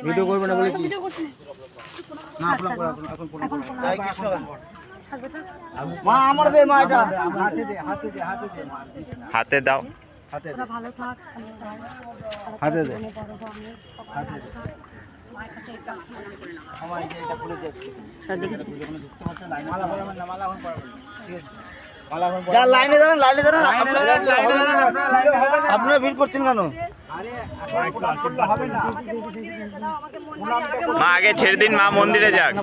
Video করবে না বলে কি না এখন জয় কৃষ্ণ মা আমার দে মা এটা হাতে দাও। হাতে দে ভালো থাক হাতে দে হাতে দে আমার এই যে এটা খুলে দে মালা পরাবেন না মালা এখন পরাবেন ঠিক আছে মালা এখন যা লাইনে দাঁড়ান আপনারা ভিড় করছেন কেন হবে না মা আগে ছেড়ে দিন, মা মন্দিরে যাক।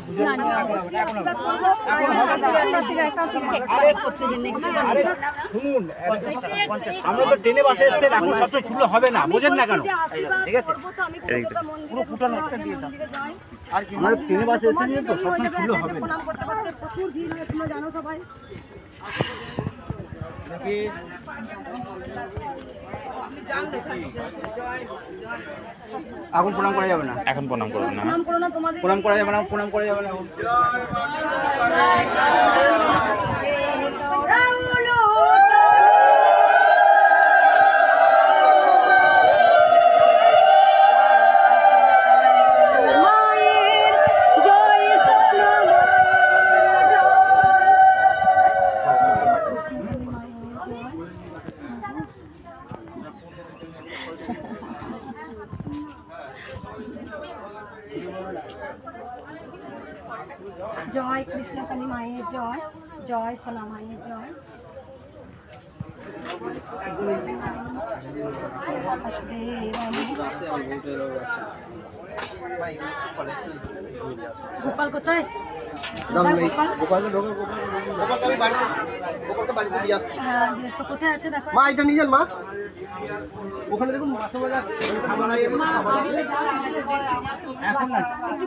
আমরা তো ট্রেনে বাসে এসেছেন, এখন সব শুরু হবে না, বোঝেন না কেন? ঠিক আছে পুরো ফুটানো একটা দিয়ে দাও। আর কি আমরা ট্রেনে বাসে এসেছেন তো সব শুরু হবে না। প্রচুর ভিড় হয়, তোমরা জানো সবাই। এখন প্রণাম করা যাবে না, এখন প্রণাম করুন না। প্রণাম করো না তোমাদের। প্রণাম করা যাবে না, প্রণাম করা যাবে না। জয় কৃষ্ণকালী মায়ের জয়, জয় সোনা মায়ের জয়। গোপাল কোথায়? হ্যাঁ, কোথায় আছে দেখো। মা এটা নিয়ে যান মা, ওখানে দেখুন এখন না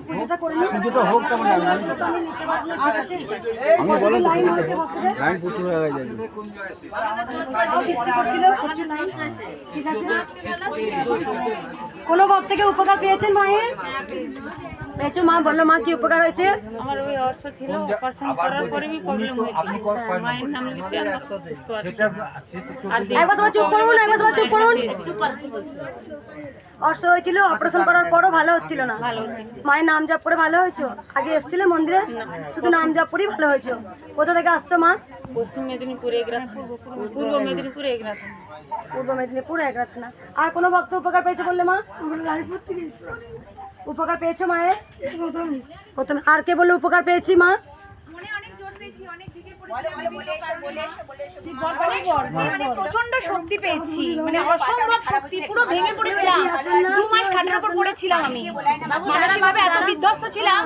পুজোটা করে নিই। পুজোটা হোক তখন আমি বলেন তো লাইন প্রচুর হয়ে যাবে। বৃষ্টি পড়ছিল, প্রচুর লাইন। ঠিক আছে, কোনো ভক্ত থেকে উপকার পেয়েছেন মায়ের? পেয়েছো মা? বললো মা কি উপকার হয়েছে? আমার ওই অর্থ ছিল, অপারেশন করার পরে প্রবলেম হয়েছে। মায়ের নাম লিখে আমরা সুস্থ আছি। একবার সবাই চুপ করুন, একবার সবাই চুপ করুন। অর্শ হয়েছিল, অপারেশন করার পরও ভালো হচ্ছিল না। মায়ের নাম জপ করে ভালো হয়েছে? আগে এসেছিলে মন্দিরে? শুধু নাম জপ করেই ভালো হয়েছে। কোথা থেকে আসছো মা? পশ্চিম মেদিনীপুর এগরাত, পূর্ব মেদিনীপুর এগরাত। পূর্ব মেদিনীপুর এগরাত না। আর কোনো ভক্ত উপকার পেয়েছে বললে মা? লালিপুর থেকে এসেছি। উপকার পেয়েছো মায়ের? প্রথমে। আর কে বললো উপকার পেয়েছি মা? প্রচন্ড শক্তি পেয়েছি, মানে অসম্ভব শক্তি, পুরো ভেঙে পড়েছিলাম। 2 মাস খাটের উপর পড়েছিলাম আমি, মানসিকভাবে এত বিধ্বস্ত ছিলাম।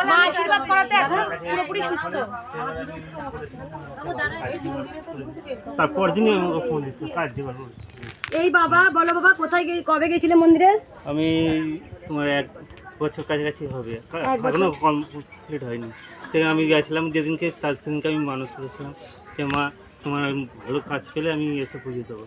মা আশীর্বাদ করাতে এখন পুরোপুরি সুস্থ। তারপর দিনই ফোন দিতে কাজ দিবার। এই বাবা বলো বাবা, কোথায় কবে গেছিলে মন্দিরে? আমি তোমার 1 বছর কাছাকাছি হবে, এক বছর? এখনো কমপ্লিট হয়নি। সেখানে আমি গেছিলাম যেদিনকে, তার সেদিনকে আমি মানুষ করেছিলাম যে মা তোমার ভালো কাজ পেলে আমি এসে পুজো দেবো।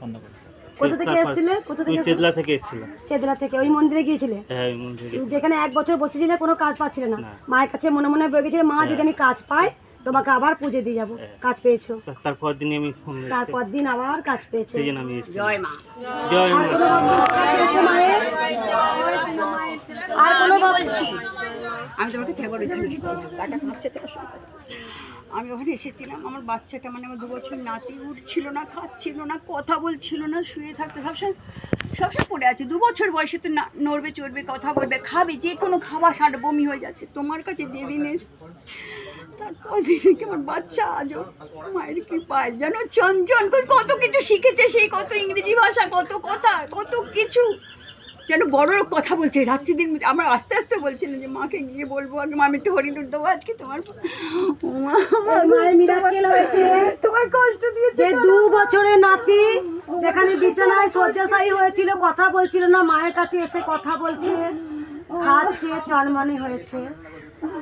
কোথা থেকে এসেছিলে? কোথা থেকে? চেতলা থেকে এসেছিলাম। চেদলা থেকে। ওই মন্দিরে গিয়েছিলে? হ্যাঁ ওই মন্দিরে। যেখানে 1 বছর বসেছিলে, কোনো কাজ পাচ্ছিলে না? না। মায়ের কাছে মনে মনে বলে গেছিলে মা যদি আমি কাজ পাই তোমাকে আবার পুজো দিয়ে যাবো। কাজ পেয়েছো? তারপর দিনই আমি ফোন তারপর দিন আবার কাজ পেয়েছে। সেই জন্য আমি এসেছি। জয় মা। জয় মা। মায়ের আর কোনো বলছি, আমি তোমাকে ছেগড় এখানে এসেছি, গাটা কাঁপছে তো অসম্ভব। আমি ওখানে এসেছিলাম, আমার বাচ্চাটা মানে আমার 2 বছর নাতি উঠছিল না, খাচ্ছিল না, কথা বলছিল না, শুয়ে থাকতে সবসময় পড়ে আছে। 2 বছর বয়সে তো নড়বে চড়বে, কথা বলবে, খাবে, যে কোনো খাবার সার বমি হয়ে যাচ্ছে। তোমার কাছে যেদিন এসেছি তারপর দিদিকে আমার বাচ্চা আজও মায়ের কৃপায় যেন চঞ্চল কত কিছু শিখেছে, সেই কত ইংরেজি ভাষা, কত কথা, কত কিছু যেন বড় কথা বলছে। রাত্রি দিন আমরা আস্তে আস্তে বলছিলাম যে মাকে গিয়ে বলবো, আগে মা আমি একটু হরিণুর দেবো আজকে তোমার মায়ের মিরাকেল হয়েছে। তোমার কষ্ট দিয়েছে যে 2 বছরের নাতি যেখানে বিছানায় শয্যাশায়ী হয়েছিল, কথা বলছিল না, মায়ের কাছে এসে কথা বলছে, খাচ্ছে, চনমনে হয়েছে।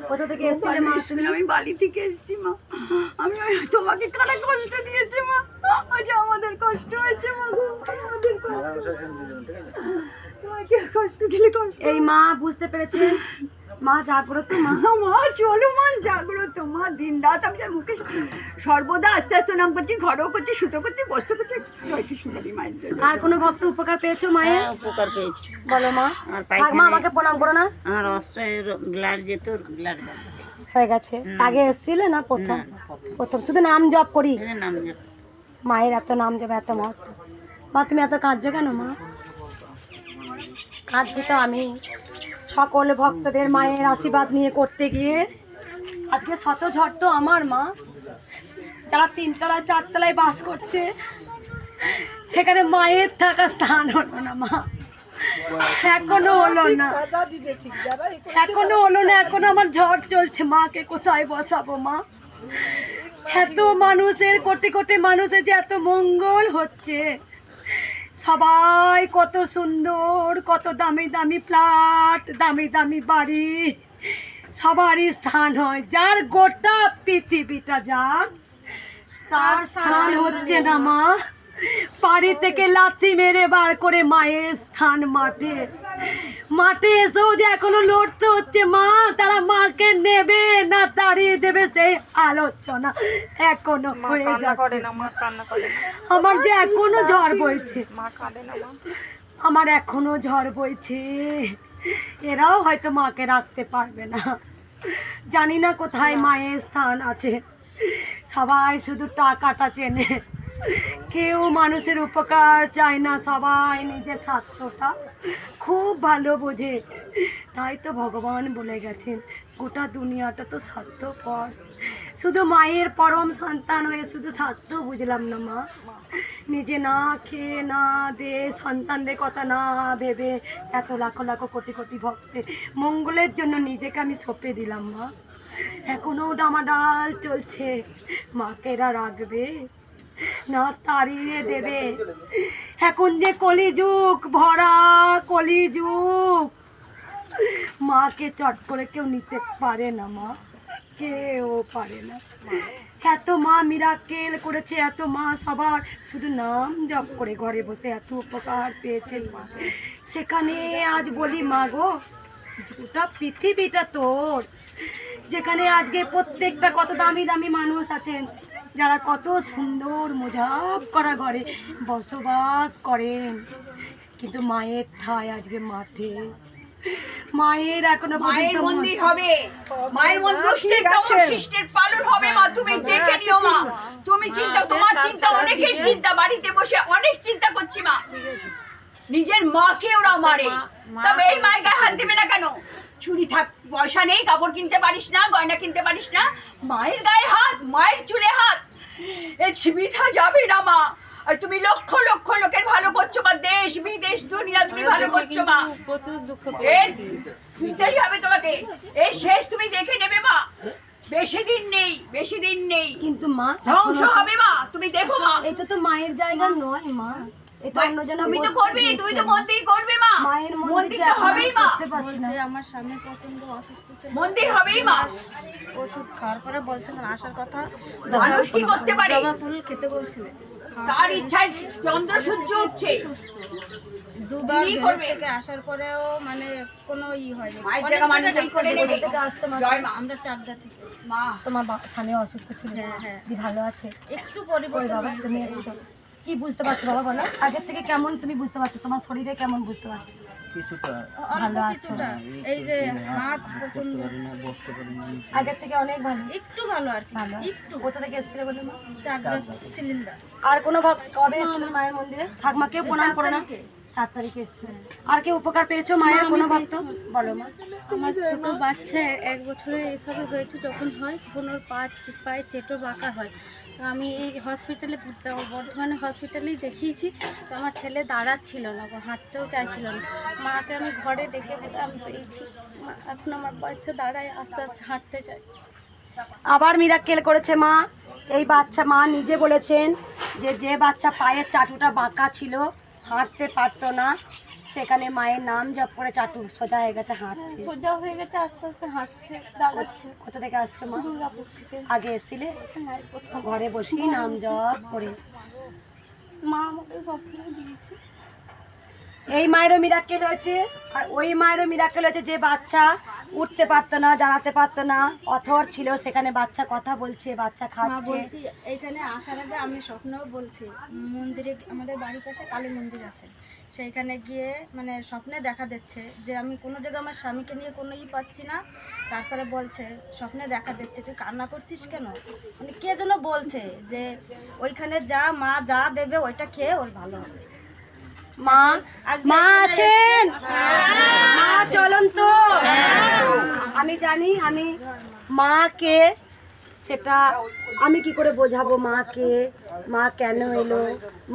কোথা থেকে এসেছিলে মা? আমি বালি থেকে এসেছি মা। আমি তোমাকে কারা কষ্ট দিয়েছে মা? আজ আমাদের কষ্ট হয়েছে মা, আমাদের তোমাকে কষ্ট দিলে কষ্ট। এই মা বুঝতে পেরেছেন মা জাগ্রত মা। মা চলো মা, জাগ্রত মা, দিন রাত আমি তার মুখে সর্বদা আস্তে আস্তে নাম করছি, ঘরেও করছি, সুতো করছি, বস্তু করছি, জয় কি সুন্দরী মায়ের জন্য। আর কোনো ভক্ত উপকার পেয়েছো মায়ের? উপকার পেয়েছি। বলো মা। আর থাক মা, আমাকে প্রণাম করো না। আমার অস্ত্রের ব্লাড যেত, ব্লাড হয়ে গেছে। আগে এসেছিলে না প্রথম? প্রথম শুধু নাম জপ করি। নাম যেত। মায়ের এত নাম জপ, এত মহত্ব। মা তুমি এত কাঁদছো কেন মা? কাঁদছি তো আমি সকল ভক্তদের মায়ের আশীর্বাদ নিয়ে করতে গিয়ে। আজকে শত ঝড় তো আমার মা, যারা 3 তলায় 4 তলায় বাস করছে, সেখানে মায়ের থাকা স্থান হলো না মা। এখনো হলো না, এখনো হলো না। এখনো আমার ঝড় চলছে। মাকে কোথায় বসাবো মা? এত মানুষের, কোটি কোটি মানুষের যে এত মঙ্গল হচ্ছে, সবাই কত সুন্দর, কত দামি দামি ফ্ল্যাট, দামি দামি বাড়ি, সবারই স্থান হয়। যার গোটা পৃথিবীটা যার, তার স্থান হচ্ছে না মা। বাড়ি থেকে লাথি মেরে বার করে মায়ের স্থান মাঠে। মাঠে এসেও যে এখনো লড়তে হচ্ছে মা। তারা মাকে নেবে না তাড়িয়ে দেবে, সেই আলোচনা এখনো হয়ে যাচ্ছে। আমার যে এখনো ঝড় বইছে, আমার এখনো ঝড় বইছে। এরাও হয়তো মাকে রাখতে পারবে না। জানি না কোথায় মায়ের স্থান আছে। সবাই শুধু টাকাটা চেনে, কেউ মানুষের উপকার চায় না। সবাই নিজের স্বার্থটা খুব ভালো বোঝে। তাই তো ভগবান বলে গেছেন, গোটা দুনিয়াটা তো স্বার্থপর। শুধু মায়ের পরম সন্তান হয়ে শুধু স্বার্থ বুঝলাম না মা। নিজে না খেয়ে না দে, সন্তানদের কথা না ভেবে, এত লাখ লাখ কোটি কোটি ভক্তের মঙ্গলের জন্য নিজেকে আমি সঁপে দিলাম মা। এখনো ডামাডাল চলছে। মাকে এরা রাখবে না তাড়িয়ে দেবে? এখন যে কলিযুগ ভরা, কলিযুগ, মাকে চট করে কেউ নিতে পারে না মা, কেউ পারে না। এত মা মিরাকেল করেছে, এত মা সবার শুধু নাম জপ করে ঘরে বসে এত উপকার পেয়েছেন। সেখানে আজ বলি মা গো, গোটা পৃথিবীটা তোর, যেখানে আজকে প্রত্যেকটা কত দামি দামি মানুষ আছেন, যারা কত সুন্দর মোজাব করা ঘরে বসবাস করেন, কিন্তু মায়ের ঠাঁই আজকে মাঠে। মায়ের এখনো মায়ের মন্দির হবে, মায়ের মন্দিরের শিষ্টের পালন হবে মা। তুমি দেখে নিও মা। তুমি চিন্তা, তোমার চিন্তা, অনেকের চিন্তা, বাড়িতে বসে অনেক চিন্তা করছি মা। নিজের মাকে ওরা মারে, তবে এই মায়ের গায়ে হাত দিবে না কেন? চুরি থাক, পয়সা নেই, কাপড় কিনতে পারিস না, গয়না কিনতে পারিস না, মায়ের গায়ে হাত, মায়ের চুলে হাত, এই বৃথা যাবে না মা। আর তুমি লক্ষ লক্ষ লোকের ভালো করছো মা, দেশ বিদেশ দুনিয়া তুমি ভালো করছো মা। প্রচুর দুঃখ শুনতেই হবে তোমাকে। এই শেষ তুমি দেখে নেবে মা। বেশি দিন নেই, বেশি দিন নেই, কিন্তু মা ধ্বংস হবে মা। তুমি দেখো মা, এটা তো মায়ের জায়গা নয় মা, এটা অন্যজন। তুমি তো করবে, তুমি তো মন্দির করবে মা। মায়ের মন্দির তো হবেই মা, বলছে আমার স্বামী প্রচন্ড অসুস্থ ছিল, মন্দির হবেই মা। ওষুধ খাওয়ার পরে বলছিলেন আসার কথা, মানুষ কি করতে পারে? জবা ফুল খেতে বলছিলেন, তার ইচ্ছায় চন্দ্র সূর্য উঠছে, দুবার কি বের করবে? থেকে আসার পরেও মানে কোনো হয়নি। মায়ের জায়গা মানুষ এই করে নেবে। জয় মা। আমরা চাকদা থেকে মা, তোমার স্বামী অসুস্থ ছিল, হ্যাঁ। দি ভালো আছে? একটু ওই পরিবর্তন বাবা তুমি এসছো, কি বুঝতে পারছো বাবা বলো? আগের থেকে কেমন তুমি বুঝতে পারছো? তোমার শরীরে কেমন বুঝতে পারছো? অল্প কিছুটা, এই যে হাত প্রচন্ড আগের থেকে অনেক ভালো, একটু ভালো আর কি, ভালো। একটু কোথা থেকে এসেছিলে বলে মা? চাকদা সিলিন্ডার। আর কোনো ভক্ত কবে এসেছিল মায়ের মন্দিরে? ঠাকমা কেউ প্রণাম করো না? 4 তারিখে এসেছিল। আর কেউ উপকার পেয়েছো মায়ের কোনো ভক্ত? বলো মা। আমার ছোট বাচ্চা 1 বছরে এসবে হয়েছে, যখন হয় তখন ওর পায়ে চেটো বাঁকা হয়। তো আমি এই হসপিটালে বর্ধমানে হসপিটালেই দেখিয়েছি। তো আমার ছেলে দাঁড়াচ্ছিল না, হাঁটতেও চাইছিল না। মাকে আমি ঘরে ডেকে আমি পেয়েছি, এখন আমার বাচ্চা দাঁড়ায়, আস্তে আস্তে হাঁটতে চায়। আবার মিরাক্কেল করেছে মা। এই বাচ্চা, মা নিজে বলেছেন যে বাচ্চা পায়ের চাটুটা বাঁকা ছিল, হাঁটতে পারতো না, সেখানে মায়ের নাম জপ করে চাটু সোজা হয়ে গেছে, হাঁটছে। সোজা হয়ে গেছে, আস্তে আস্তে হাঁটছে, দাঁড়াচ্ছে। কোথা থেকে আসছো মা? দুর্গাপুর থেকে। আগে এসেছিলে? ঘরে বসেই নাম জপ করে মা আমাকে সব কিছু দিয়েছে। এই মায়েরও মিরাক্কেল হয়েছে। আর ওই মায়েরও মিরাক্কেল হয়েছে যে বাচ্চা উঠতে পারতো না, দাঁড়াতে পারতো না, অথর ছিল, সেখানে বাচ্চা কথা বলছে, বাচ্চা মা খাচ্ছে। বলছি এইখানে আসার আগে আমি স্বপ্নও বলছি, মন্দিরে আমাদের বাড়ির পাশে কালী মন্দির আছে, সেইখানে গিয়ে মানে স্বপ্নে দেখা দিচ্ছে যে আমি কোনো জায়গায় আমার স্বামীকে নিয়ে কোনো পাচ্ছি না। তারপরে বলছে স্বপ্নে দেখা দিচ্ছে তুই কান্না করছিস কেন, মানে কে যেন বলছে যে ওইখানে যা মা যা দেবে ওইটা খেয়ে ওর ভালো হবে। মা মা আছেন, মা চলুন তো। আমি জানি আমি মাকে, সেটা আমি কি করে বোঝাবো মাকে, মা কেন এলো,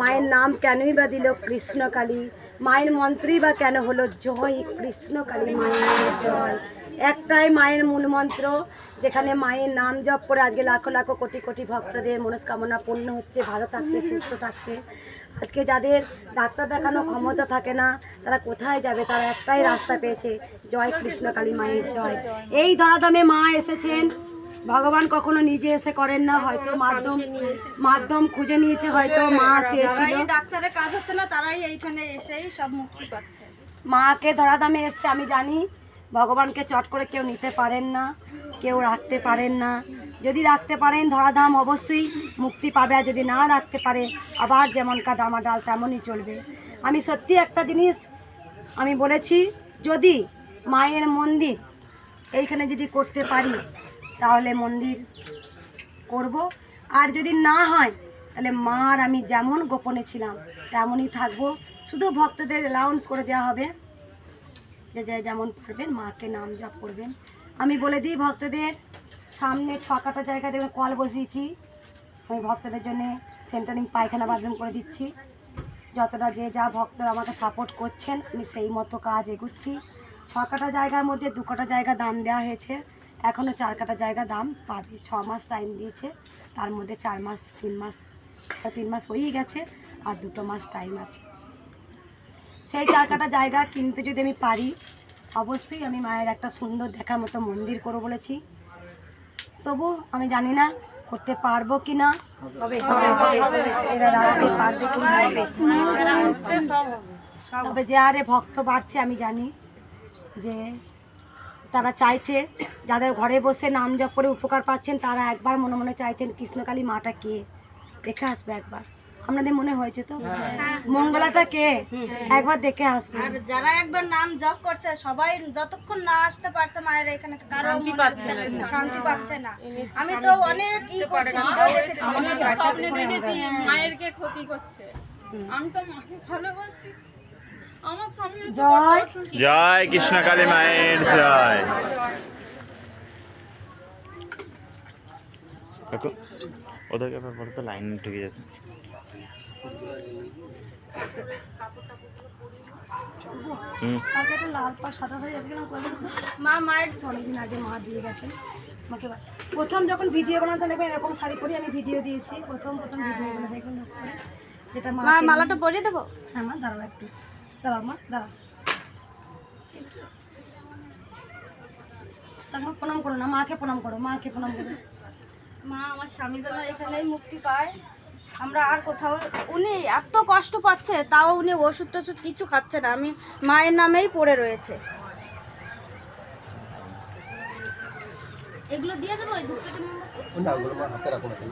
মায়ের নাম কেনই বা দিল কৃষ্ণকালী, মায়ের মন্ত্রই বা কেন হলো জয় কৃষ্ণকালী মায়ের জয়। একটাই মায়ের মূল মন্ত্র, যেখানে মায়ের নাম জপ করে আজকে লাখো লাখো কোটি কোটি ভক্তদের মনস্কামনা পূর্ণ হচ্ছে, ভালো থাকছে, সুস্থ থাকছে। আজকে যাদের ডাক্তার দেখানো ক্ষমতা থাকে না, তারা কোথায় যাবে, তারা একটাই রাস্তা পেয়েছে, জয় কৃষ্ণকালী মায়ের জয়। এই ধরাধামে মা এসেছেন, ভগবান কখনো নিজে এসে করেন না, হয়তো মাধ্যম খুঁজে নিয়েছে, হয়তো মা চেয়েছিল। যারা এই ডাক্তারের কাজ হচ্ছে না তারাই এইখানে এসেই সব মুক্তি পাচ্ছে। মাকে ধরাধামে এসছে, আমি জানি ভগবানকে চট করে কেউ নিতে পারেন না, কেউ রাখতে পারেন না। যদি রাখতে পারেন ধরাধাম অবশ্যই মুক্তি পাবে, আর যদি না রাখতে পারে আবার যেমনকার ডামাডাল তেমনই চলবে। আমি সত্যি একটা জিনিস আমি বলেছি, যদি মায়ের মন্দির এইখানে যদি করতে পারি তাহলে মন্দির করব, আর যদি না হয় তাহলে মার আমি যেমন গোপনে ছিলাম তেমনই থাকবো। শুধু ভক্তদের অ্যালাউন্স করে দেওয়া হবে যে যে যেমন পারবেন মাকে নাম জপ করবেন। আমি বলে দিই ভক্তদের সামনে 6 কাটা জায়গা দেখবেন কল বসিয়েছি, আমি ভক্তদের জন্য সেন্টারিং পায়খানা বাথরুম করে দিচ্ছি। যতটা যে যা ভক্তরা আমাকে সাপোর্ট করছেন আমি সেই মতো কাজ এগুচ্ছি। 6 কাটা জায়গার মধ্যে 2 কাটা জায়গা দাম দেওয়া হয়েছে, এখনও 4 কাটা জায়গা দাম পাবে। 6 মাস টাইম দিয়েছে, তার মধ্যে 4 মাস 3 মাস হয়েই গেছে, আর 2 মাস টাইম আছে। সেই 4 কাটা জায়গা কিনতে যদি আমি পারি অবশ্যই আমি মায়ের একটা সুন্দর দেখার মতো মন্দির করবো বলেছি। তবু আমি জানি না করতে পারবো কি না, এরা রাখতে পারবে কি না। তবে যে হারে ভক্ত বাড়ছে আমি জানি যে তারা চাইছে, যাদের ঘরে বসে নাম জপ করে উপকার পাচ্ছেন তারা একবার মনে মনে চাইছেন কৃষ্ণকালী মাটা কে, দেখে আসবে একবার। আপনাদের মনে হয়েছে তো মঙ্গলাটা কে, একবার দেখে আসবে। আর যারা একবার নাম জপ করছে সবাই যতক্ষণ না আসতে পারছে মায়ের এখানে কারো শান্তি পাচ্ছে না। আমি তো অনেক স্বপ্নে দেখেছি মায়েরকে ক্ষতি করছে, আমি তো মাকে ভালোবাসি, আমার স্বামী জয় জয় কৃষ্ণকালী মায়ের জয়। দেখো ওদেরকে ব্যাপারে তো লাইন ঢুকে যাচ্ছে। কালকে একটা লাল পাড় সাদা হয়ে যাবে মা মায়ের অনেকদিন আগে মা দিয়ে গেছেন আমাকে। প্রথম যখন ভিডিও বানাতে দেখবেন এরকম শাড়ি পরে আমি ভিডিও দিয়েছি, প্রথম ভিডিওগুলো দেখবেন যেটা মা। মালাটা পরিয়ে দেবো। হ্যাঁ মা দাঁড়াও একটু, দাঁড়াও মা দাঁড়াও, তারপর প্রণাম করো না, মাকে প্রণাম করো, মাকে প্রণাম করো। মা আমার স্বামী যেন এখানেই মুক্তি পায়, আমরা আর কোথাও, উনি এত কষ্ট পাচ্ছে তাও উনি ওষুধ টষুধ কিছু খাচ্ছে না, আমি মায়ের নামেই পড়ে রয়েছে। এগুলো দিয়ে দেবো এই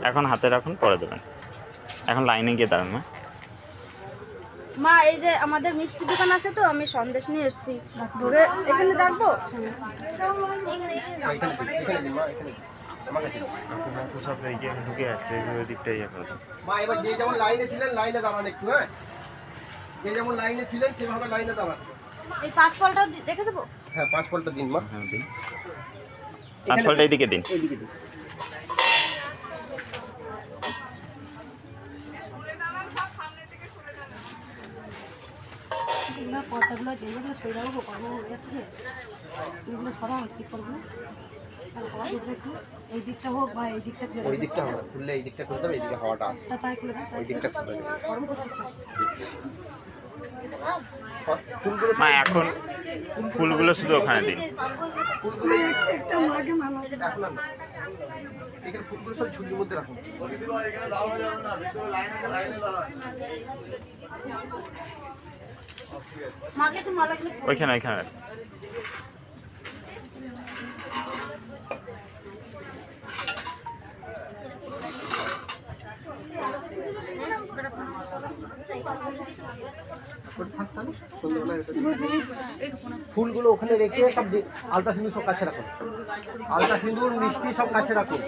এখন হাতে রাখুন, পরে দেবেন। এখন লাইনে গিয়ে দাঁড়ান মা। মা এই যে আমাদের মিষ্টি দোকান আছে তো, আমি সন্দেশ নিয়ে এসেছি, ভোগে এখানে রাখবো। সব ঢুকে যাচ্ছে ওই দিকটাই। মা এবার যে যেমন লাইনে ছিলেন লাইনে দাঁড়ান একটু, হ্যাঁ যে যেমন লাইনে ছিলেন সেভাবে লাইনে দাঁড়ান। এই 5 ফলটা রেখে দেবো। হ্যাঁ 5 ফলটা দিন মা। হ্যাঁ দিন, 5 ফলটা এইদিকে দিন। এইদিকে দিন। এগুলো পর্দাগুলো যেগুলো সরে রাখবো কর্ম হয়ে যাচ্ছে, এগুলো সরা কী করবো, এই দিকটা হোক বা এই দিকটা খুলে ওই দিকটা হবে, খুললে এই দিকটা খুলতে হবে, এইদিকে হাওয়াটা আসবে, তাই খুলে দেবো। ওই দিকটা খুলে দেবে। গরম করছে তো। ফুলগুলো মা এখন ফুলগুলো শুধু ওখানে দিন। একটা মাকে মালা এখন না, এখানে ফুলগুলো সব ঝুড়ির মধ্যে রাখুন। মাকে একটু মালা ওইখানে ওইখানে ফুলগুলো ওখানে রেখে সব আলতা সিঁদুর সব কাছে রাখুন, আলতা সিঁদুর মিষ্টি সব কাছে রাখুন।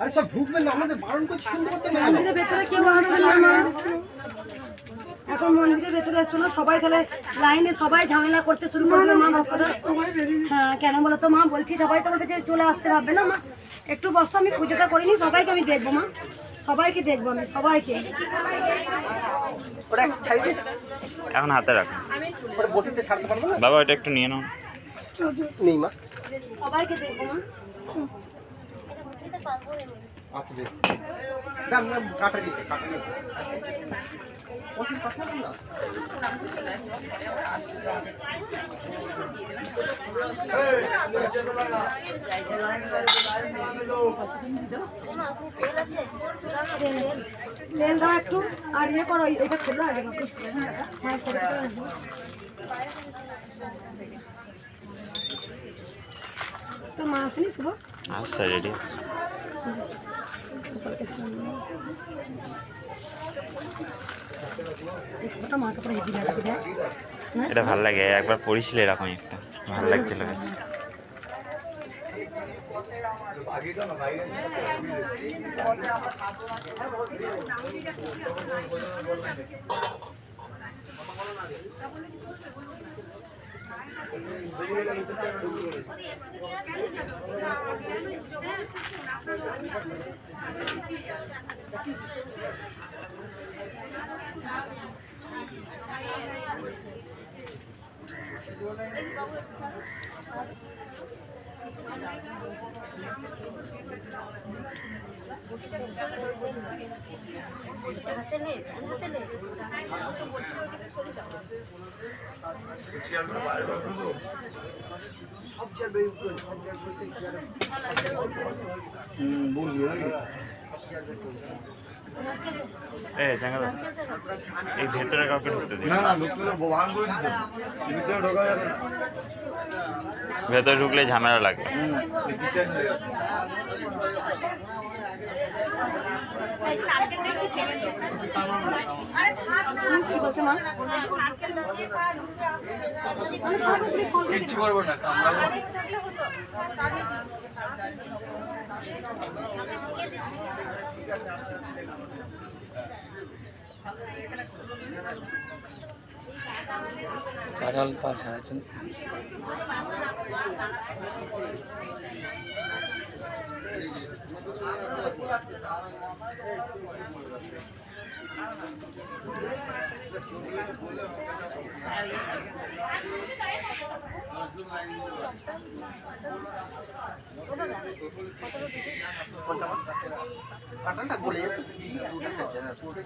আরে সব ঢুকবেন না, আমাদের বারণ করছি, শুনতে পাচ্ছেন না? মন্দিরের ভেতরে কেউ আসবে না মা। এখন মন্দিরের ভেতরে এসো না, সবাই তাহলে লাইনে সবাই ঝামেলা করতে শুরু করবে মা ভক্তরা। হ্যাঁ কেন বলো তো মা, বলছি সবাই তোমার কাছে চলে আসছে ভাববে না মা। একটু বসো, আমি পুজোটা করিনি, সবাইকে আমি দেখবো মা, সবাইকে দেখবো আমি, সবাইকে। ওটা ছাড়িয়ে দিন, এখন হাতে রাখুন ওটা বটিতে ছাড়তে পারবো না। বাবা, ওটা একটু নিয়ে নাও। নেই মা, সবাইকে দেখবো মা। আচ্ছা দেখ না, না কাটা দিতে, কাটা দিতে বটি পাঠাবো না। তেল দাও একটু, আর ইয়ে করো, এটা খোলো আগে বাপু। হ্যাঁ সেটা করে রাখবো। তো মা আসেনি শুভ? আচ্ছা, রেডি আছে। ওটা মাকে পরে হেঁটে যাবে দেখ। এটা ভালো লাগে, একবার পড়িছিল এরকম একটা, ভালো লাগছিল বেশ। এই ভেতরে কাউকে ঢুকতে দিন, ভেতরে ঢুকলে ঝামেলা লাগে। কি বলছো মা? কিচ্ছু করবো না, কাঁঠাল পা ছাড়াচ্ছেন। কাঁঠালটা গলে যাচ্ছে, পুরোটা সেদ্ধ না, পুরোটা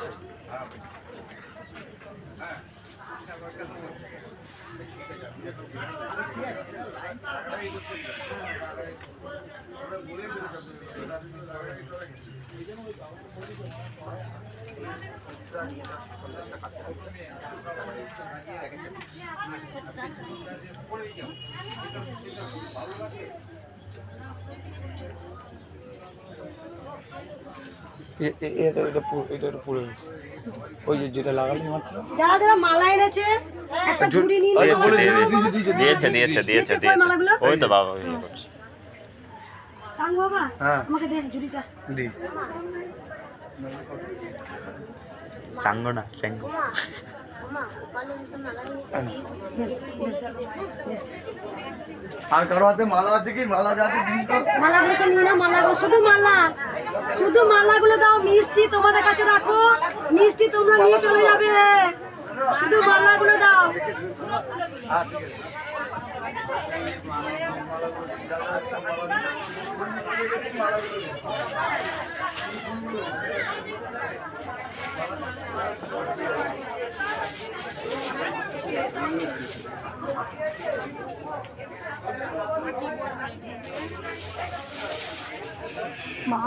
যারা যারা মালা এনেছে একটা ঝুড়ি নিয়ে দিয়েছে দিয়েছে দিয়েছে দিয়েছে মালাগুলো? ওই তো বাবা ইয়ে করছে। চাং বাবা আমাকে দেন ঝুড়িটা। চাঙ্গো না চাঙ্গো। আর কারো হাতে মালা আছে কি? মালা যাতে দিন তো। মালাগুলো সব নিয়ে নাও, মালাগুলো শুধু মালা, শুধু মালাগুলো দাও, মিষ্টি তোমাদের কাছে রাখো, মিষ্টি তোমরা নিয়ে চলে যাবে, শুধু মালাগুলো দাও। মা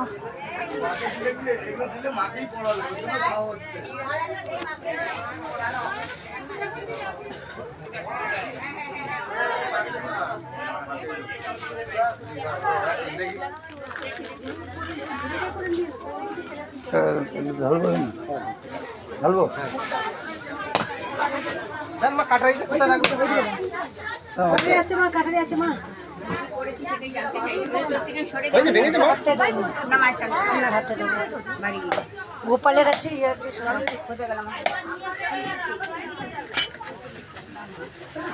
ঢালবো? দেন মা কাটারিটা কোথায় রাখবো? কাঠারি আছে মা, কাঠারি আছে মা। হয়েছে, ভেঙেছে মা? গোপালের আছে ইয়ে আছে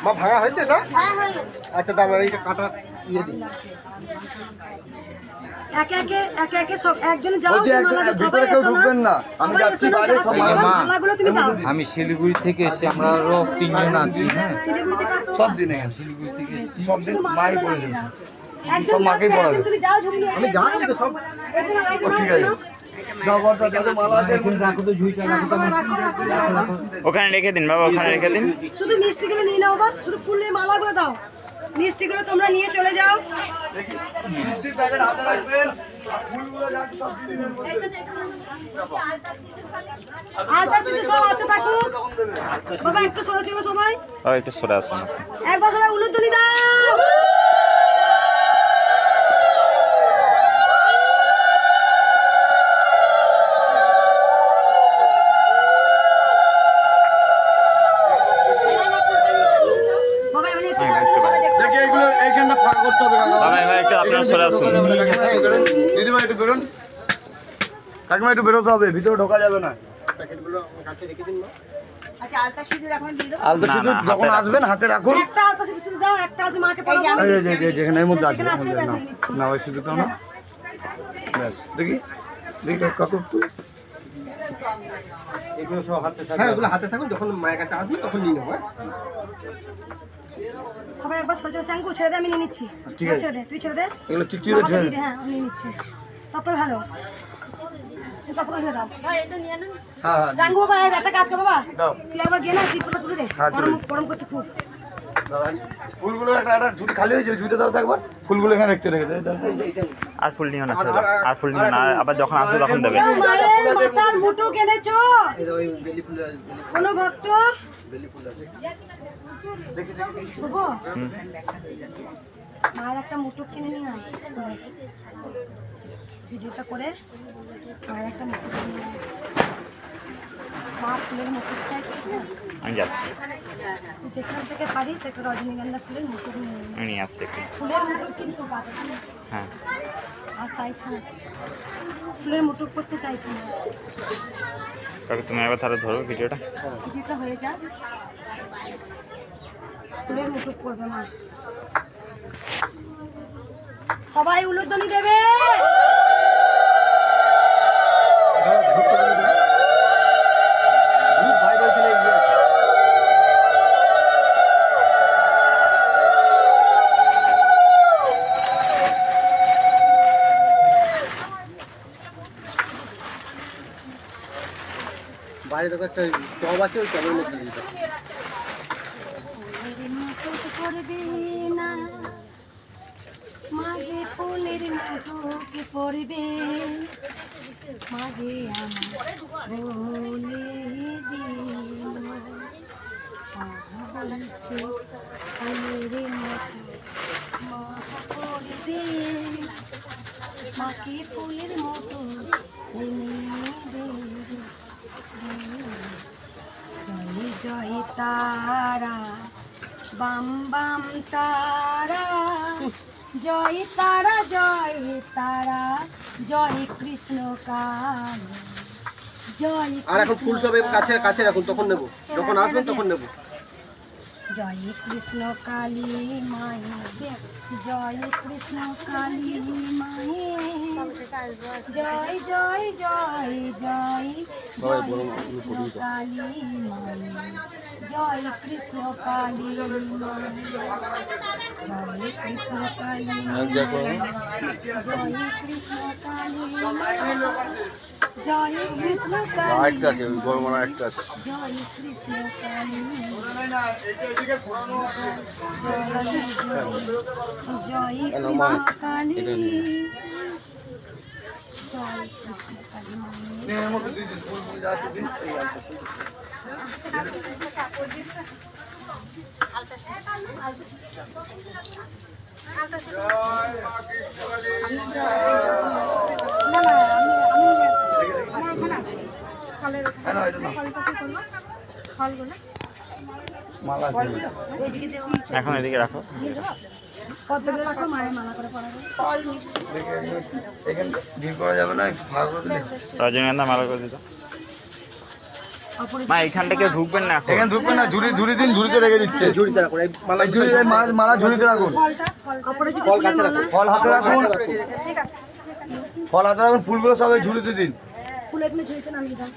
মা ভাঙা হয়েছে না? আচ্ছা দাঁড়ান এইটা কাটা ইয়ে দিন। একে একে সব একজন যাও, বলছি ভিতরে কেউ ঢুকবেন না, আমি যাচ্ছি বাইরে। সব মালাগুলো তুমি দাও। আমি শিলিগুড়ি থেকে এসে আমরা আরো 3 জন আছি। হ্যাঁ, শিলিগুড়ি থেকে আসো। সব দিন এখানে সব দিন মাই করে দেবে। একজন সব মাকেই যাচ্ছে, পড়াবে। একজন তুমি যাও ঝুলিয়ে। আমি জানি তো সব। ঠিক আছে দাও বর্দা দাদু মালা আছে। ওখানে রেখে দিন বাবা, ওখানে রেখে দিন। শুধু মিষ্টিগুলো নিয়ে নাও বা শুধু ফুলের মালাগুলো দাও। মিষ্টিগুলো তোমরা নিয়ে চলে যাও। মিষ্টির প্যাকেট হাতে রাখবেন, আর ফুলগুলো যান সব দিনের মধ্যে। আর পাশে সব হাতে থাকুক। বাবা একটু সরে চলো সবাই। ও একটু সরে আসুন। একবার সবাই উলুধ্বনি দাও। বাবা এমনি একটু সরে চলো, সবাই দেখো। দেখি এগুলো এইখানটা ফাঁকা করতে হবে কাকা। বাবা এবার একটু আপনারা সরে আসুন। দিদিমা একটু বেরোন, কাকিমা একটু বেরোতে হবে, ভিতরে ঢোকা যাবে না। প্যাকেটগুলো আমার কাছে রেখে দিন মা। আচ্ছা আলতা সিঁদুর এখন দিয়ে দেবো। আলতা না, সিঁদুর হাতে যখন রাখুন। আসবেন হাতে রাখুন। একটা আলতা শুধু দাও, একটা আলতা মাকে পড়াবো। এই যে যেখানে এর মধ্যে আছে, এখানে আছে, এর মধ্যে ব্যাস, নাও। না ওই সিঁদুরটাও না, ব্যাস দেখি দেখি কাকু একটু। এগুলো সব হাতে হ্যাঁ ওগুলো হাতে থাকুন, যখন মায়ের কাছে আসবে তখন নিয়ে নেবো। সবাই একবার সরে চলো। শ্যাঙ্কু ছেড়ে দে, আমি নিয়ে নিচ্ছি। ঠিক আছে। ছেড়ে দে, তুই ছেড়ে দে। এগুলো চিকচিক বাবাকে ছেড়ে দিয়ে দে, হ্যাঁ আমি নিয়ে নিচ্ছি। তারপরে ভালো তারপরে ছেড়ে দাও। হ্যাঁ হ্যাঁ জাঙ্গু বাবা একটা কাজ কর বাবা, দাও। তুই একবার গিয়ে না টিপটা তুলে দে। হ্যাঁ, তুলে গরম দিই। গরম করছে খুব। দাঁড়ান। ফুলগুলো একটা ঝুড়ি খালি হয়েছে, ঝুড়িটা দাও তো একবার। ফুলগুলো এখানে রেখে রেখে দাও। আর ফুল নিও না, ছেড়ে দাও। আর ফুল নিও না, আবার যখন আসবে তখন দেবে। মায়ের মাথার মুটু কিনেছো এই যে ওই বেলি ফুল কোনো ভক্ত? বেলি ফুল আছে। শুভ হুম। মায়ের একটা মুটু কিনে নিয়ে আয়। ভিডিওটা করে মায়ের একটা মুটু কিনে নিয়ে আয়। মা ফুলের মুকুট চাইছিস না? আমি যাচ্ছি, তুই যেখান থেকে পারিস একটা রজনীগন্ধা ফুলের মুকুট নিয়ে নিয়ে আয়। আমি নিয়ে আসছি একটু। ফুলের মুকুট কিন্তু পাবে না। হ্যাঁ আর চাইছে না, ফুলের মুটুক করতে চাইছে না। কাকু তুমি একবার তাহলে ধরো ভিডিওটা। ভিডিওটা হয়ে যাক, ফুলের মুটুক করবে মা। সবাই উলুধ্বনি দেবে। ভাই বলছিল ইয়ে আছে। বাইরে দেখো একটা টব আছে, ওই টবের মধ্যে দিতে হবে। ফুলের মুটুক করবে না, মাঝে ফুলের মুটুক পড়বে, মাঝে আমার বলে দিল বলছে ফুলের মুটুক মা পড়বে, মাকে ফুলের মুটুক এনে দেবে। জয় জয় তারা বাম বাম তারা, জয় তারা জয় তারা, জয় কৃষ্ণ কাল, জয় আর এখন ফুল সব কাছে কাছে রাখুন, তখন নেবো, যখন আসবেন তখন নেবো। জয় কৃষ্ণ কালী মায়ে, জয় কৃষ্ণ কালী মায়ে, জয় জয় জয় জয় জয় কৃষ্ণ কালী মায়ে, জয় কৃষ্ণ কালী মায়ে, জয় কৃষ্ণ কালী মায়ে, জয় কৃষ্ণ কালী মায়ে, জয় কৃষ্ণ কালী, একটা আছে, ওই গরমারা একটা আছে। জয় কৃষ্ণ কালী, জয় কৃষ্ণ কালী, জয় কৃষ্ণ কালী। এর মধ্যে দিয়ে দিন, ফুলগুলো যা আছে দিন। এই আলতা ফুল। না না আমি নিয়ে আসি। হ্যাঁ, না, এটা না। ফলগুলো মালা ছিল। এখন এদিকে রাখো। কতগুলো রাখো, মায়ের মালা করে পরাবো। এখানে ভিড় করা যাবে না, একটু ফাঁকা করে দিলে। রজনীগন্ধা মালা করে দিত। মা এইখানটা কেউ ঢুকবেন না এখন। এখানে ঢুকবেন না, ঝুড়ি দিন, ঝুড়িতে রেখে দিচ্ছে। ঝুড়িতে রাখুন, এই মালা মালা ঝুড়িতে রাখুন, ফল কাছে রাখুন। ফল হাতে রাখুন, ফল হাতে রাখুন, ফুলগুলো সব এই ঝুড়িতে দিন। ফুল এগুলো ঝুড়িতে নামিয়ে দাও।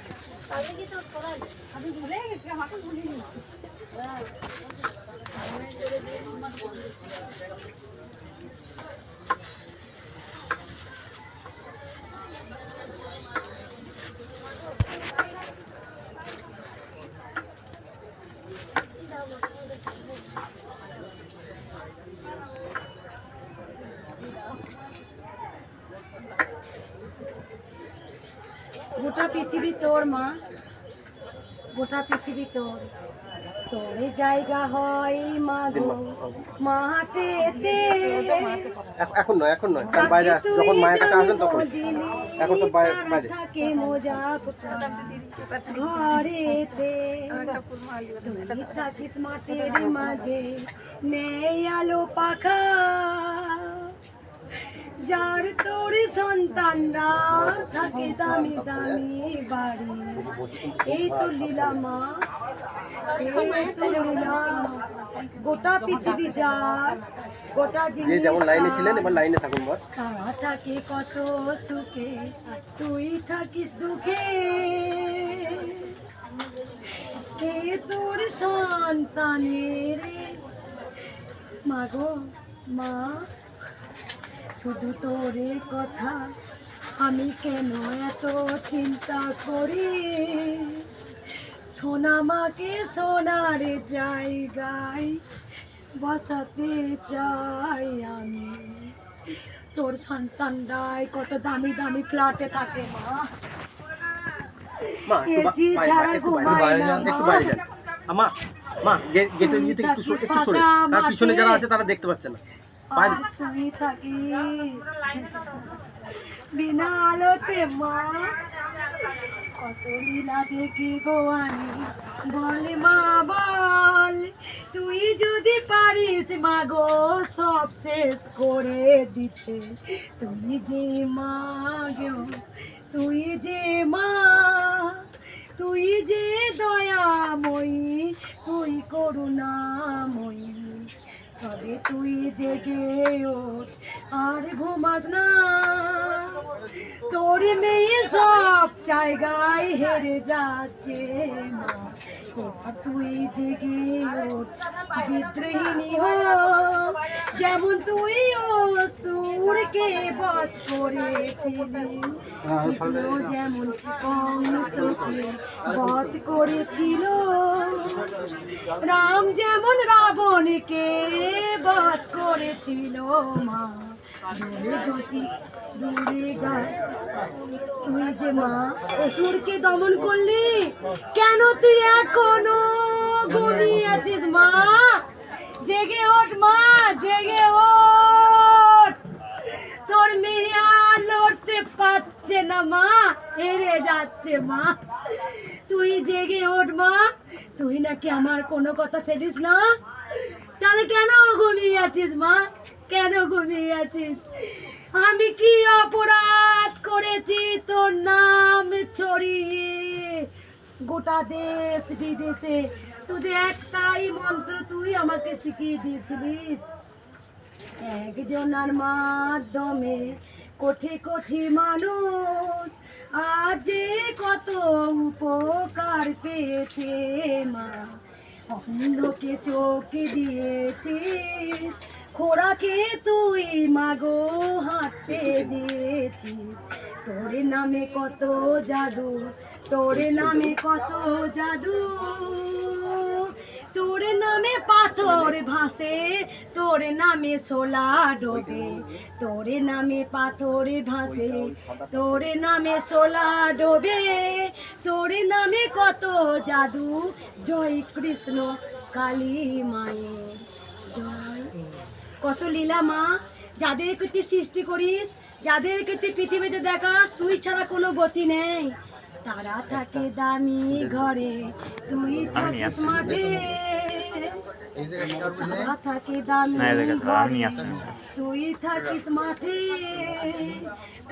গোটা পৃথিবী তোর মা, গোটা পৃথিবী তোর, তোর জায়গা হয় মা গো মাঠেতে। এখন নয়, এখন নয়, কারণ বাইরে যখন মায়ের কাছে আসবেন তখন। এখন তো বাইরে থাকে মোজা ঘরেতে, তুই থাকিস মাঠের মাঝে, নেই আলো পাখা, যার তোর সন্তানরা থাকে দামি দামি বাড়ি। এই তো লীলা মা, এই তো লীলা। গোটা পৃথিবী যার, গোটা যে জিনিস যেমন লাইনে ছিলেন এবার লাইনে থাকুন বস। তারা থাকে কত সুখে, তুই থাকিস দুঃখে। এ তোর সন্তানের মা গো মা, শুধু তোরে কথা আমি কেন এত চিন্তা করি। সোনা মাকে সোনার জায়গায় বসাতে চাই আমি। তোর সন্তানরাই কত দামি দামি ফ্ল্যাটে থাকে মা, মা একটু এসি বাইরে ছাড়া একটু ঘুমায় না একটু মা। বাইরে যান। মা মা গেটের নিচে একটু সরে, তার পিছনে যারা আছে তারা দেখতে পাচ্ছে না। বাইরে তুই থাকিস বিনা আলোতে মা, কত লীলা দেখি গো আমি। বল মা বল, তুই যদি পারিস মা গো সব শেষ করে দিতে। তুই যে মা গো, তুই যে মা, তুই যে দয়াময়ী, তুই করুণাময়ী। তবে তুই জেগে ওঠ আর ঘুমাস না, তোর মেয়ে সব জায়গায় হেরে যাচ্ছে মা। এবার তুই জেগে ওঠ, বিদ্রোহিণী হো, যেমন তুই অসুরকে বধ করেছিলি। কৃষ্ণ যেমন কংসকে বধ করেছিল, রাম যেমন রাবণকে বধ করেছিল মা। দূরে গতি দূরে গায়, তুই যে মা অসুরকে দমন করলি, কেন তুই এখনো ঘুমিয়ে আছিস মা? জেগে ওঠ মা, জেগে ওঠ। তোর মেয়ে আর লড়তে পারছে না মা, হেরে যাচ্ছে মা। তুই জেগে ওঠ মা, তুই নাকি আমার কোনো কথা ফেলিস না, তাহলে কেন ঘুমিয়ে আছিস মা? কেন ঘুমিয়ে আছিস? আমি কি অপরাধ করেছি তোর নাম ছড়িয়ে গোটা দেশ বিদেশে? শুধু একটাই মন্ত্র তুই আমাকে শিখিয়ে দিয়েছিলিস, একজনের মাধ্যমে কোটি কোটি মানুষ আজ কত উপকার পেয়েছে মা। অন্ধকে চোখ দিয়েছিস, খোরাকে তুই মাগো হাঁটতে দিয়েছিস। তোর নামে কত জাদু, তোর নামে কত জাদু, তোর নামে পাথর ভাসে, তোর নামে সোলা ডোবে। তোর নামে পাথর ভাসে, তোর নামে সোলা ডোবে। তোর নামে কত জাদু, জয় কৃষ্ণ কালী মায়ের জয়। কত লীলা মা, যাদেরকে তুই সৃষ্টি করিস, যাদেরকে তুই পৃথিবীতে দেখাস, তুই ছাড়া কোনো গতি নেই। তারা থাকে দামি ঘরে, তুই থাকিস মাঠে। তারা থাকে দামি ঘরে, তুই থাকিস মাঠে।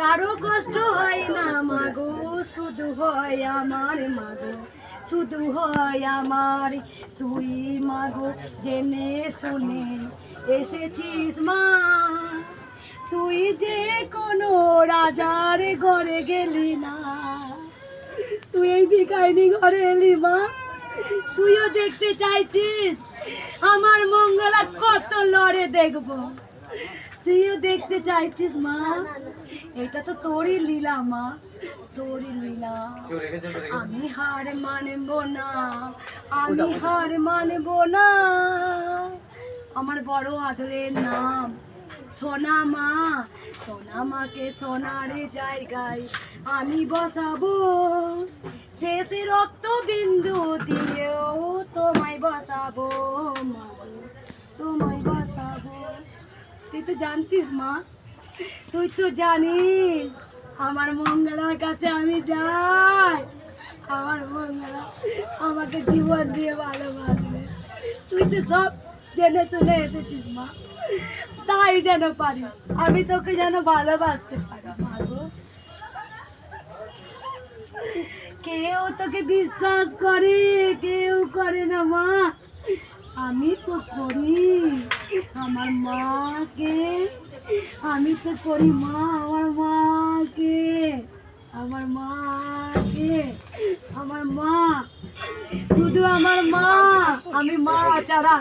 কারো কষ্ট হয় না মাগো, শুধু হয় আমার মাগো, শুধু হয় আমার। তুই মাগো জেনে শুনে এসেছিস মা, তুই যে কোনো রাজার ঘরে গেলি না, তুই এই ভিখারিনী ঘরে এলি মা। তুইও দেখতে চাইছিস আমার মঙ্গলা কত লড়ে দেখবো, তুইও দেখতে চাইছিস মা। এটা তো তোরই লীলা মা, তোরই লীলা। আমি হার মানব না, আমি হার মানব না। আমার বড় আদরের নাম সোনা মা, সোনা মাকে সোনার জায়গায় আমি বসাবো, শেষ রক্ত বিন্দু দিয়েও তোমায় বসাবো মা, তোমায় বসাবো। তুই তো জানতিস মা, তুই তো জানিস আমার মঙ্গলার কাছে আমি যাই, আমার মঙ্গলা আমাকে জীবন দিয়ে ভালোবাসবে। তুই তো সব জেনে চলে এসেছিস মা, তাই যেন পারি আমি তোকে যেন ভালোবাসতে পারি মাগো। কেউ তোকে বিশ্বাস করে, কেউ করে না মা, আমি তো করি। আমার মাকে আমি তো করি মা, আমার মাকে, আমার মাকে, আমার মা, শুধু আমার মা। আমি মা ছাড়া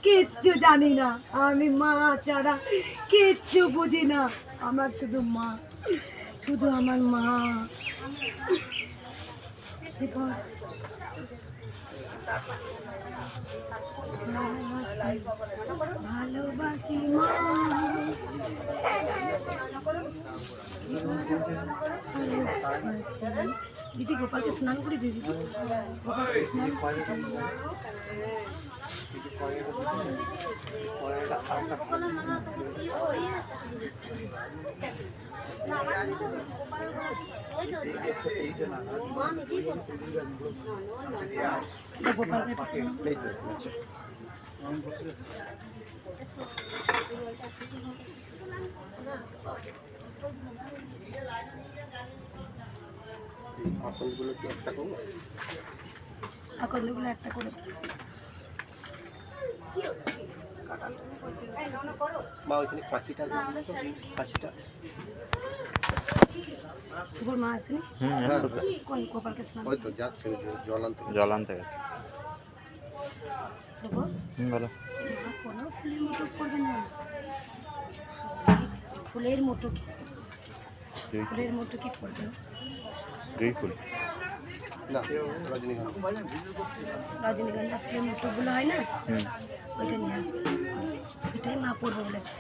কিচ্ছু জানি না, আমি মা ছাড়া কিচ্ছু বুঝি না। আমার শুধু মা, শুধু আমার মা। ভালোবাসি মা, দিদি গোপালকে স্নান করে দিদি, গোপালকে স্নান করে আকন্দগুলো কি একটা করবো? আকন্দগুলো একটা করে মা ওইখানে কাঁচিটা, কাঁচিটা শুভর মা আসেনি, কোন গোপালকে স্নান ওই তো যাচ্ছে, জল আনতে জল আনতে গেছে। শুভ বলো। কোনো ফুলের মতো করবে না, ফুলের মতো কি, ফুলের মতো কি করবে? দুই ফুল না, রজনীগন্ধা, রজনীগন্ধা ফুলের মতোগুলো হয় না, ওইটা নিয়ে আসবে। ওইটাই মা পড়বে বলেছে,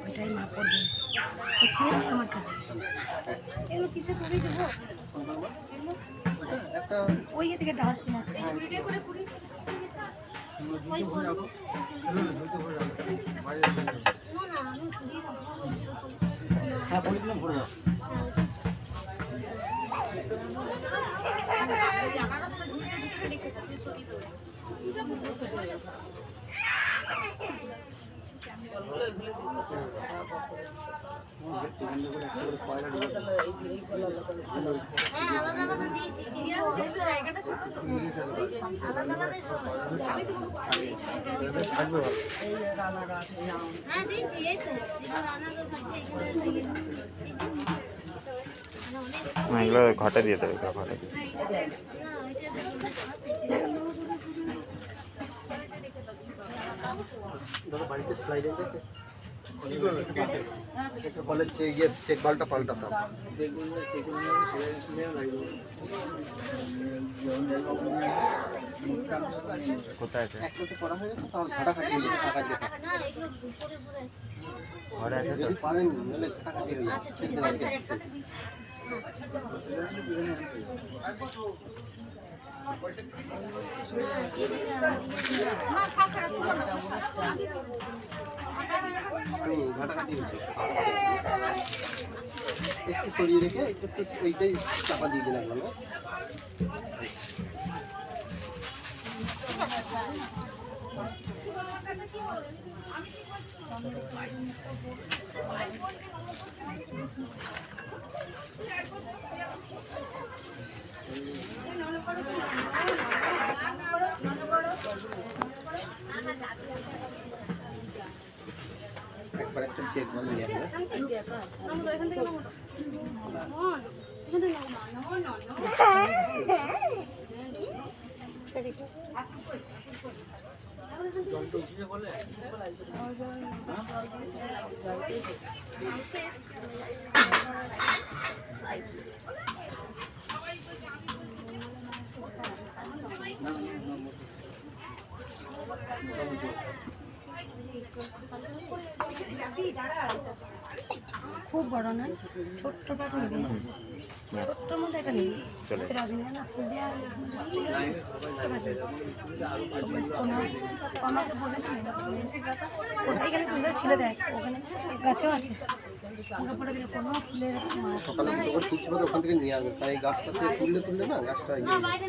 ওইটাই মা পড়বে। ও চেয়েছে আমার কাছে। এগুলো কিসে করে দেবো? ওই থেকে ডাস্টবিন আছে। এগুলো ঘটে দিয়ে দেবে, ঘটে দিয়ে। বাড়িতে স্লাইডিং আছে, বলে চেক বালটা পাল্টাতাম। কোথায় আছে? একটা তো করা হয়ে গেছে, তাহলে ঝাঁটা কাটিয়ে দিতে টাকা দিয়ে থাকে। ঘরে আছে তো? যদি পারেন তাহলে ঝাঁটা কাটিয়ে হয়ে যাচ্ছে। ঘাটাঘাটি হচ্ছে। একটু সরিয়ে রেখে একটু এইটাই চাপা দিয়ে দিলাম ভালো। একবার একটা চেক ভালো নিয়ে আসবে। খুব বড় নয়, ছোট্ট পাটা নেবে, ছোট্টর মধ্যে একটা নেবে, সেটা না ফুল দেওয়া এখানে ফুলের ছিল, দেখ ওখানে গাছও আছে, পরে দিলে কোনো ফুলের মাছ সকালে যখন তুলসী পাতা ওখান থেকে নিয়ে আসবে, তাই এই গাছটাতে তুললে না গাছটা ইয়ে হয়ে যাবে।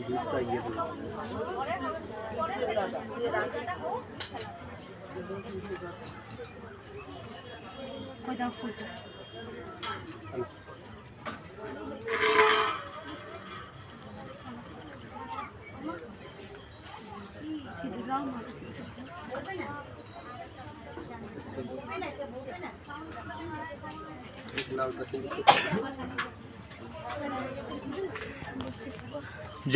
দুধটা ইয়ে দেবে। ওই দাও ফুলটা।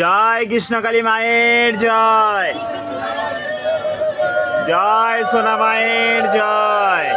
জয় কৃষ্ণকালী মায়ের জয়, জয় সোনা মায়ের জয়।